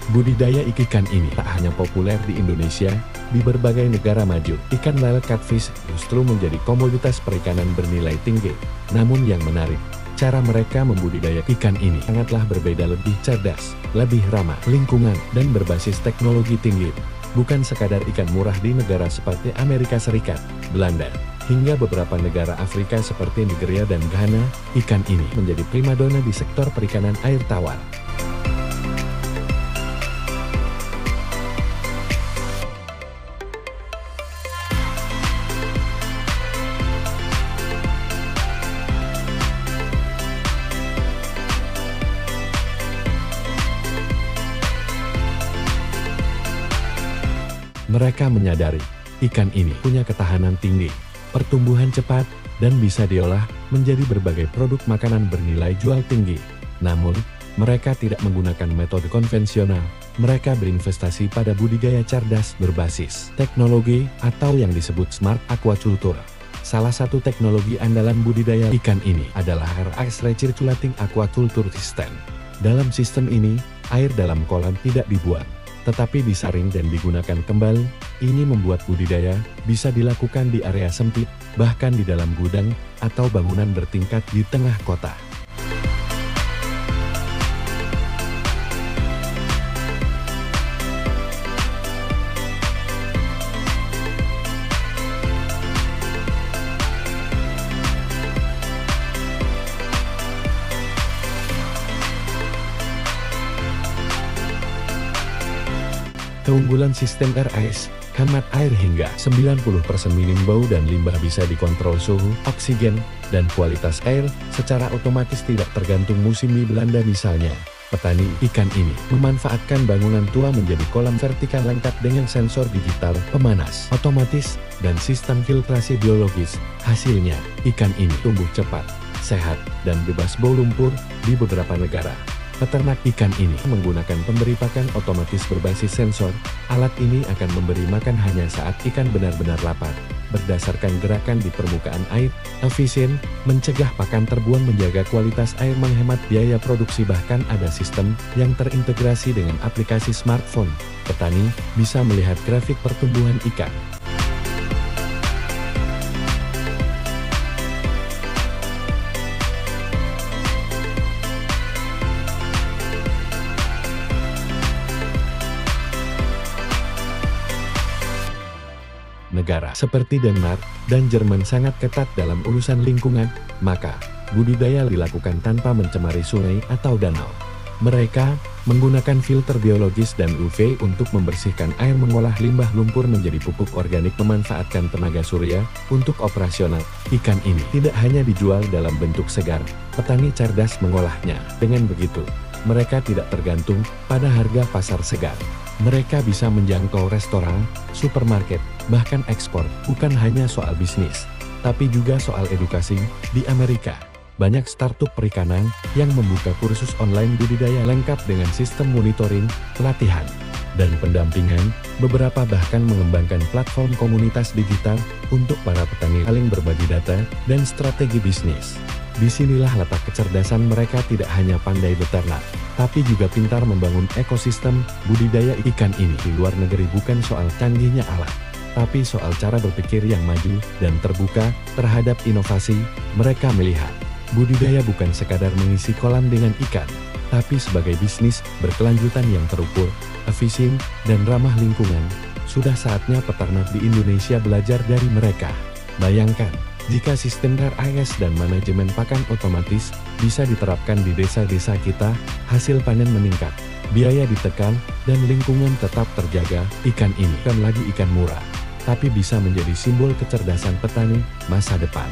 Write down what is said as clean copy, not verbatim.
Budidaya ikan ini tak hanya populer di Indonesia, di berbagai negara maju, ikan lele catfish justru menjadi komoditas perikanan bernilai tinggi. Namun yang menarik, cara mereka membudidaya ikan ini sangatlah berbeda, lebih cerdas, lebih ramah lingkungan, dan berbasis teknologi tinggi. Bukan sekadar ikan murah di negara seperti Amerika Serikat, Belanda, hingga beberapa negara Afrika seperti Nigeria dan Ghana, ikan ini menjadi primadona di sektor perikanan air tawar. Mereka menyadari, ikan ini punya ketahanan tinggi, pertumbuhan cepat, dan bisa diolah menjadi berbagai produk makanan bernilai jual tinggi. Namun, mereka tidak menggunakan metode konvensional. Mereka berinvestasi pada budidaya cerdas berbasis teknologi atau yang disebut smart aquaculture. Salah satu teknologi andalan budidaya ikan ini adalah RAS Recirculating Aquaculture System. Dalam sistem ini, air dalam kolam tidak dibuang, tetapi disaring dan digunakan kembali. Ini membuat budidaya bisa dilakukan di area sempit, bahkan di dalam gudang atau bangunan bertingkat di tengah kota. Keunggulan sistem RAS, hemat air hingga 90%, minim bau dan limbah, bisa dikontrol suhu, oksigen, dan kualitas air secara otomatis tidak tergantung musim. Di Belanda misalnya, petani ikan ini memanfaatkan bangunan tua menjadi kolam vertikal lengkap dengan sensor digital, pemanas otomatis, dan sistem filtrasi biologis. Hasilnya, ikan ini tumbuh cepat, sehat, dan bebas bau lumpur. Di beberapa negara, peternak ikan ini menggunakan pemberi pakan otomatis berbasis sensor. Alat ini akan memberi makan hanya saat ikan benar-benar lapar, berdasarkan gerakan di permukaan air, efisien, mencegah pakan terbuang, menjaga kualitas air, menghemat biaya produksi, bahkan ada sistem yang terintegrasi dengan aplikasi smartphone. Petani bisa melihat grafik pertumbuhan ikan. Negara seperti Denmark dan Jerman sangat ketat dalam urusan lingkungan, maka budidaya dilakukan tanpa mencemari sungai atau danau. Mereka menggunakan filter biologis dan UV untuk membersihkan air, mengolah limbah lumpur menjadi pupuk organik, memanfaatkan tenaga surya untuk operasional. Ikan ini tidak hanya dijual dalam bentuk segar, petani cerdas mengolahnya. Dengan begitu, mereka tidak tergantung pada harga pasar segar. Mereka bisa menjangkau restoran, supermarket, bahkan ekspor. Bukan hanya soal bisnis, tapi juga soal edukasi. Di Amerika, banyak startup perikanan yang membuka kursus online budidaya lengkap dengan sistem monitoring, pelatihan, dan pendampingan. Beberapa bahkan mengembangkan platform komunitas digital untuk para petani saling berbagi data dan strategi bisnis. Disinilah letak kecerdasan mereka, tidak hanya pandai beternak, tapi juga pintar membangun ekosistem budidaya ikan ini. Di luar negeri bukan soal canggihnya alat, tapi soal cara berpikir yang maju dan terbuka terhadap inovasi. Mereka melihat budidaya bukan sekadar mengisi kolam dengan ikan, tapi sebagai bisnis berkelanjutan yang terukur, efisien, dan ramah lingkungan. Sudah saatnya peternak di Indonesia belajar dari mereka. Bayangkan, jika sistem RAS dan manajemen pakan otomatis bisa diterapkan di desa-desa kita, hasil panen meningkat, biaya ditekan, dan lingkungan tetap terjaga. Ikan ini bukan lagi ikan murah, tapi bisa menjadi simbol kecerdasan petani masa depan.